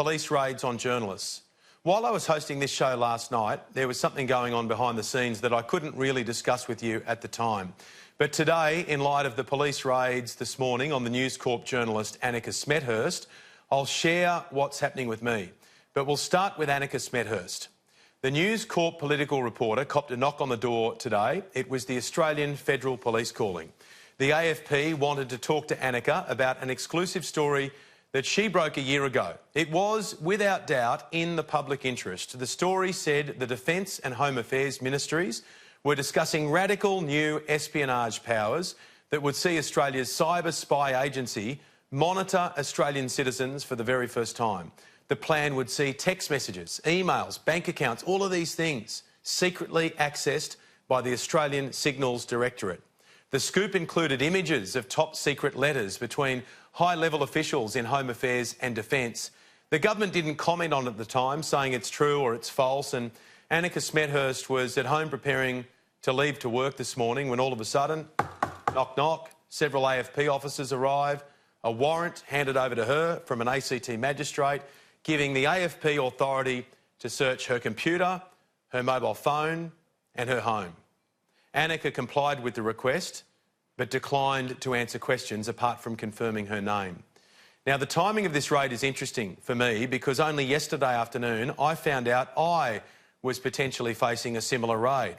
police raids on journalists. While I was hosting this show last night, there was something going on behind the scenes that I couldn't really discuss with you at the time. But today, in light of the police raids this morning on the News Corp journalist Annika Smethurst, I'll share what's happening with me. But we'll start with Annika Smethurst. The News Corp political reporter copped a knock on the door today. It was the Australian Federal Police calling. The AFP wanted to talk to Annika about an exclusive story that she broke a year ago. It was, without doubt, in the public interest. The story said the Defence and Home Affairs ministries were discussing radical new espionage powers that would see Australia's cyber spy agency monitor Australian citizens for the very first time. The plan would see text messages, emails, bank accounts, all of these things secretly accessed by the Australian Signals Directorate. The scoop included images of top-secret letters between high-level officials in Home Affairs and Defence. The government didn't comment on it at the time, saying it's true or it's false, and Annika Smethurst was at home preparing to leave to work this morning when all of a sudden, knock, knock, several AFP officers arrive, a warrant handed over to her from an ACT magistrate, giving the AFP authority to search her computer, her mobile phone and her home. Annika complied with the request but declined to answer questions apart from confirming her name. Now, the timing of this raid is interesting for me because only yesterday afternoon I found out I was potentially facing a similar raid.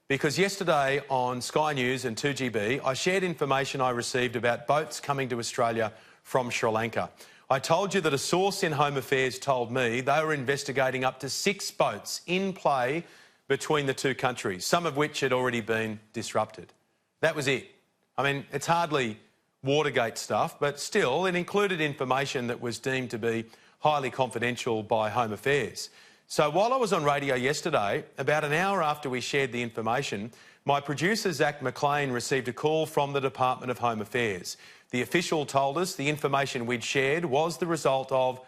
Because yesterday on Sky News and 2GB, I shared information I received about boats coming to Australia from Sri Lanka. I told you that a source in Home Affairs told me they were investigating up to 6 boats in play between the two countries, some of which had already been disrupted. That was it. I mean, it's hardly Watergate stuff, but still it included information that was deemed to be highly confidential by Home Affairs. So while I was on radio yesterday, about an hour after we shared the information, my producer Zach McLean received a call from the Department of Home Affairs. The official told us the information we'd shared was the result of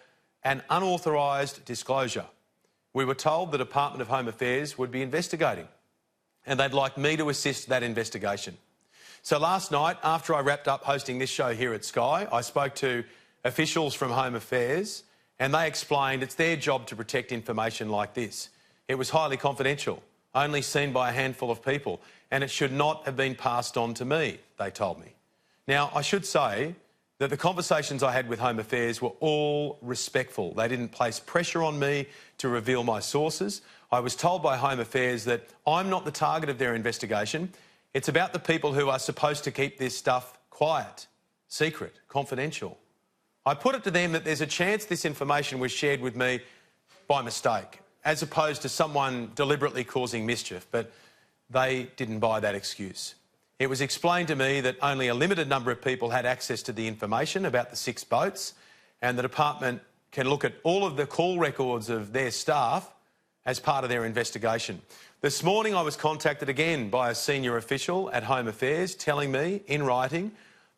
an unauthorised disclosure. We were told the Department of Home Affairs would be investigating, and they'd like me to assist that investigation. So last night, after I wrapped up hosting this show here at Sky, I spoke to officials from Home Affairs and they explained it's their job to protect information like this. It was highly confidential, only seen by a handful of people, and it should not have been passed on to me, they told me. Now, I should say that the conversations I had with Home Affairs were all respectful. They didn't place pressure on me to reveal my sources. I was told by Home Affairs that I'm not the target of their investigation. It's about the people who are supposed to keep this stuff quiet, secret, confidential. I put it to them that there's a chance this information was shared with me by mistake, as opposed to someone deliberately causing mischief, but they didn't buy that excuse. It was explained to me that only a limited number of people had access to the information about the 6 boats, and the department can look at all of the call records of their staff as part of their investigation. This morning I was contacted again by a senior official at Home Affairs telling me, in writing,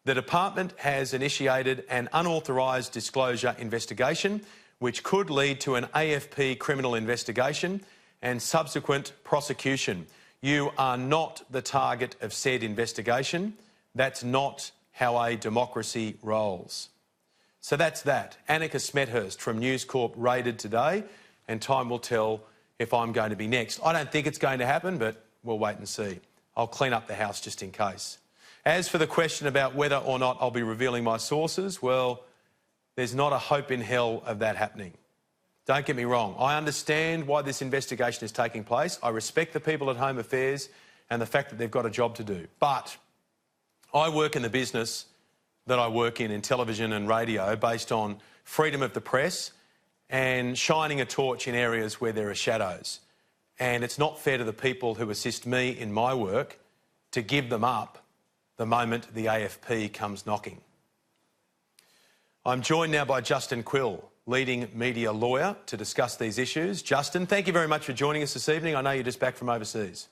the department has initiated an unauthorised disclosure investigation which could lead to an AFP criminal investigation and subsequent prosecution. You are not the target of said investigation. That's not how a democracy rolls. So that's that. Annika Smethurst from News Corp raided today, and time will tell if I'm going to be next. I don't think it's going to happen, but we'll wait and see. I'll clean up the house just in case. As for the question about whether or not I'll be revealing my sources, well, there's not a hope in hell of that happening. Don't get me wrong. I understand why this investigation is taking place. I respect the people at Home Affairs and the fact that they've got a job to do. But I work in the business that I work in television and radio, based on freedom of the press and shining a torch in areas where there are shadows. And it's not fair to the people who assist me in my work to give them up the moment the AFP comes knocking. I'm joined now by Justin Quill, leading media lawyer, to discuss these issues. Justin, thank you very much for joining us this evening. I know you're just back from overseas.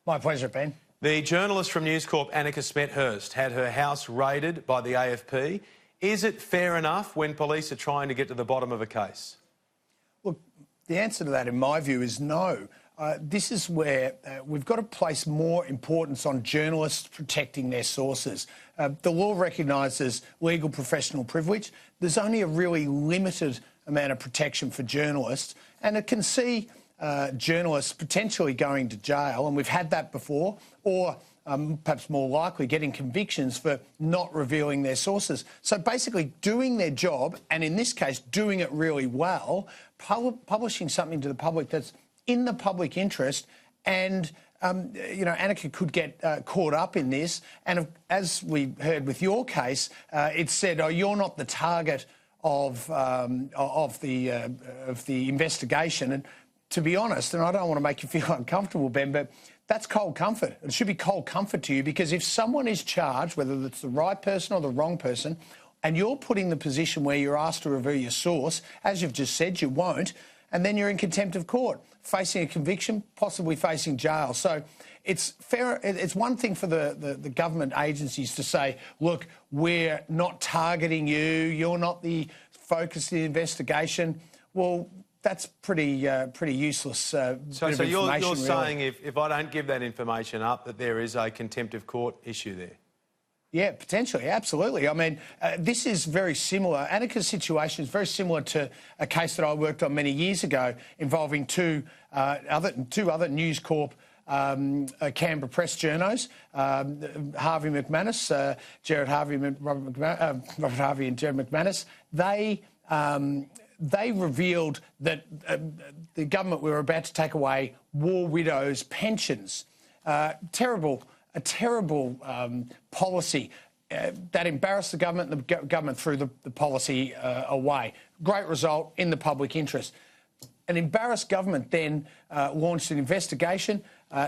My pleasure, Ben. The journalist from News Corp, Annika Smethurst, had her house raided by the AFP. Is it fair enough when police are trying to get to the bottom of a case? Look, the answer to that, in my view, is no. This is where we've got to place more importance on journalists protecting their sources. The law recognises legal professional privilege. There's only a really limited amount of protection for journalists, and it can see journalists potentially going to jail, and we've had that before, or perhaps more likely getting convictions for not revealing their sources. So basically doing their job, and in this case doing it really well, publishing something to the public that's in the public interest, and Annika could get caught up in this. And as we heard with your case, it said, "Oh, you're not the target of the investigation." And to be honest, and I don't want to make you feel uncomfortable, Ben, but that's cold comfort. It should be cold comfort to you, because if someone is charged, whether it's the right person or the wrong person, and you're put in the position where you're asked to reveal your source, as you've just said, you won't, and then you're in contempt of court, facing a conviction, possibly facing jail. So it's fair. It's one thing for the government agencies to say, look, we're not targeting you, you're not the focus of the investigation. Well, that's pretty useless. So you're saying if I don't give that information up, that there is a contempt of court issue there? Yeah, potentially, absolutely. I mean, this is very similar. Annika's situation is very similar to a case that I worked on many years ago involving two other News Corp Canberra Press journos, Harvey McManus, Robert Harvey and Jared McManus. They revealed that the government were about to take away war widows' pensions. A terrible policy that embarrassed the government, and the government threw the policy away. Great result in the public interest. An embarrassed government then launched an investigation,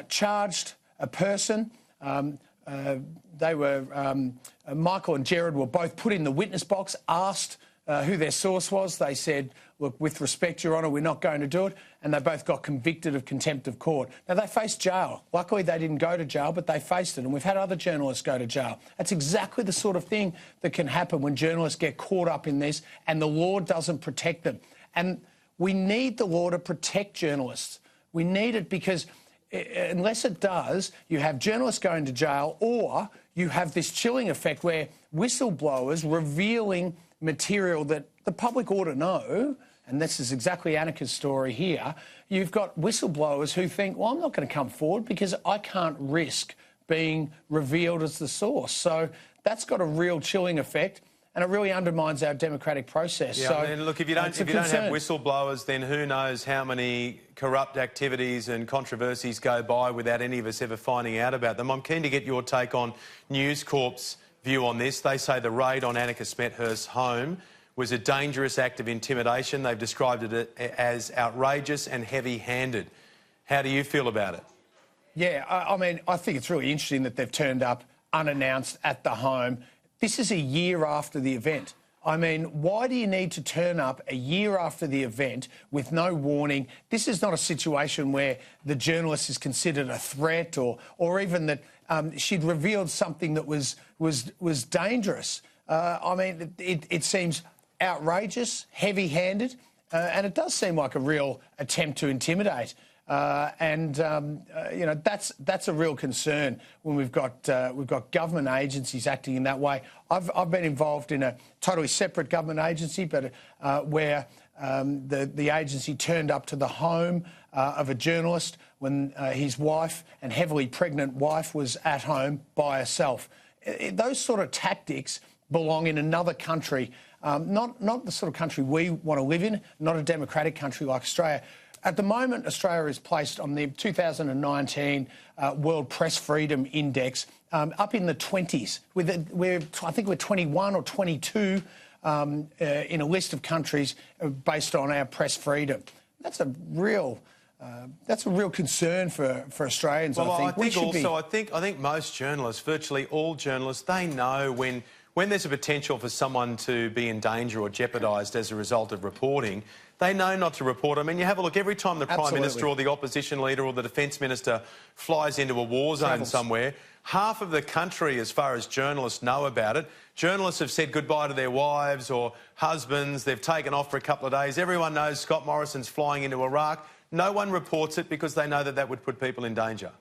charged a person. They were Michael and Jared were both put in the witness box, asked who their source was. They said, look, with respect, Your Honour, we're not going to do it. And they both got convicted of contempt of court. Now, they faced jail. Luckily, they didn't go to jail, but they faced it. And we've had other journalists go to jail. That's exactly the sort of thing that can happen when journalists get caught up in this and the law doesn't protect them. And we need the law to protect journalists. We need it because unless it does, you have journalists going to jail, or you have this chilling effect where whistleblowers revealing material that the public ought to know, and this is exactly Annika's story here. You've got whistleblowers who think, well, I'm not going to come forward because I can't risk being revealed as the source. So that's got a real chilling effect, and it really undermines our democratic process. Yeah, so, and look, if you don't have whistleblowers, then who knows how many corrupt activities and controversies go by without any of us ever finding out about them. I'm keen to get your take on News Corp's view on this. They say the raid on Annika Smethurst's home was a dangerous act of intimidation. They've described it as outrageous and heavy-handed. How do you feel about it? Yeah, I mean, I think it's really interesting that they've turned up unannounced at the home. This is a year after the event. I mean, why do you need to turn up a year after the event with no warning? This is not a situation where the journalist is considered a threat, or even that she'd revealed something that was dangerous. I mean, it seems outrageous, heavy-handed, and it does seem like a real attempt to intimidate. That's a real concern when we've got government agencies acting in that way. I've been involved in a totally separate government agency, but where the agency turned up to the home of a journalist when his wife, and heavily pregnant wife, was at home by herself. Those sort of tactics belong in another country, not the sort of country we want to live in, not a democratic country like Australia. At the moment, Australia is placed on the 2019 World Press Freedom Index up in the 20s. I think we're 21 or 22 in a list of countries based on our press freedom. That's a real concern for Australians. Well, I think. I think most journalists, virtually all journalists, they know when there's a potential for someone to be in danger or jeopardised as a result of reporting, they know not to report. I mean, you have a look, every time the Prime Minister or the opposition leader or the Defence Minister flies into a war zone somewhere, half of the country, as far as journalists know about it, journalists have said goodbye to their wives or husbands, they've taken off for a couple of days. Everyone knows Scott Morrison's flying into Iraq. No one reports it because they know that that would put people in danger.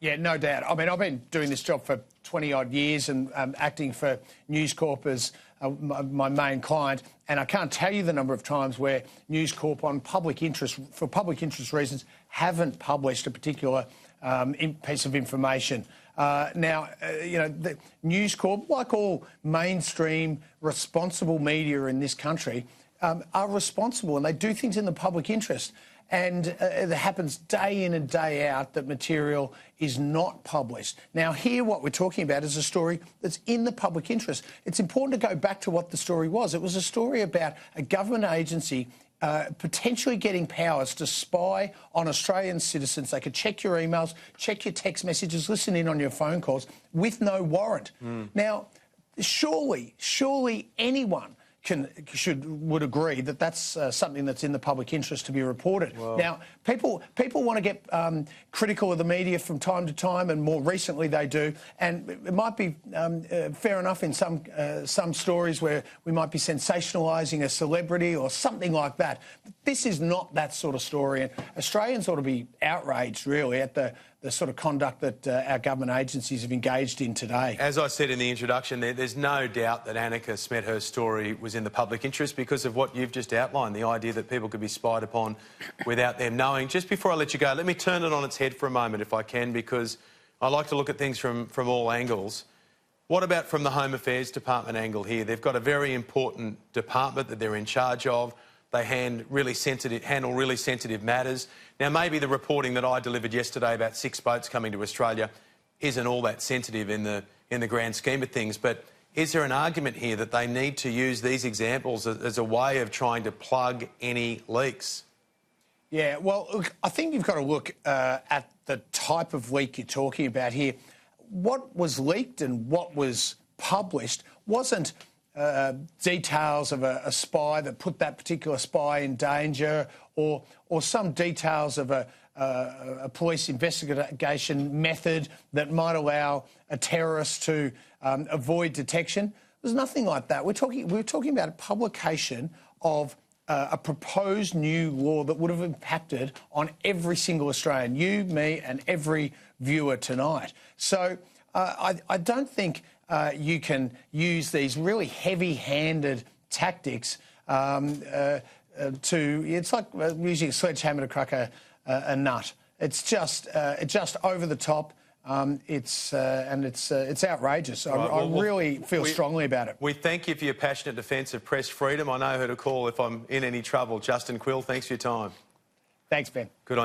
Yeah, no doubt. I mean, I've been doing this job for 20-odd years and acting for News Corp as my main client, and I can't tell you the number of times where News Corp, for public interest reasons, haven't published a particular piece of information. The News Corp, like all mainstream responsible media in this country, are responsible and they do things in the public interest. And it happens day in and day out that material is not published. Now, here what we're talking about is a story that's in the public interest. It's important to go back to what the story was. It was a story about a government agency potentially getting powers to spy on Australian citizens. They could check your emails, check your text messages, listen in on your phone calls with no warrant. Now, surely anyone would agree that that's something that's in the public interest to be reported. Well, now, people want to get critical of the media from time to time, and more recently they do. And it might be fair enough in some stories where we might be sensationalising a celebrity or something like that. But this is not that sort of story, and Australians ought to be outraged, really, at the sort of conduct that our government agencies have engaged in today. As I said in the introduction, there's no doubt that Annika Smethurst's story was in the public interest because of what you've just outlined, the idea that people could be spied upon without them knowing. Just before I let you go, let me turn it on its head for a moment, if I can, because I like to look at things from all angles. What about from the Home Affairs Department angle here? They've got a very important department that they're in charge of. They handle really sensitive matters. Now, maybe the reporting that I delivered yesterday about 6 boats coming to Australia isn't all that sensitive in the grand scheme of things, but is there an argument here that they need to use these examples as a way of trying to plug any leaks? Yeah, well, look, I think you've got to look at the type of leak you're talking about here. What was leaked and what was published wasn't details of a spy that put that particular spy in danger, or some details of a police investigation method that might allow a terrorist to avoid detection. There's nothing like that. We're talking about a publication of a proposed new law that would have impacted on every single Australian, you, me, and every viewer tonight. So I don't think you can use these really heavy-handed tactics it's like using a sledgehammer to crack a nut. It's just over the top. It's outrageous. I really feel strongly about it. We thank you for your passionate defence of press freedom. I know who to call if I'm in any trouble. Justin Quill, thanks for your time. Thanks, Ben. Good on you.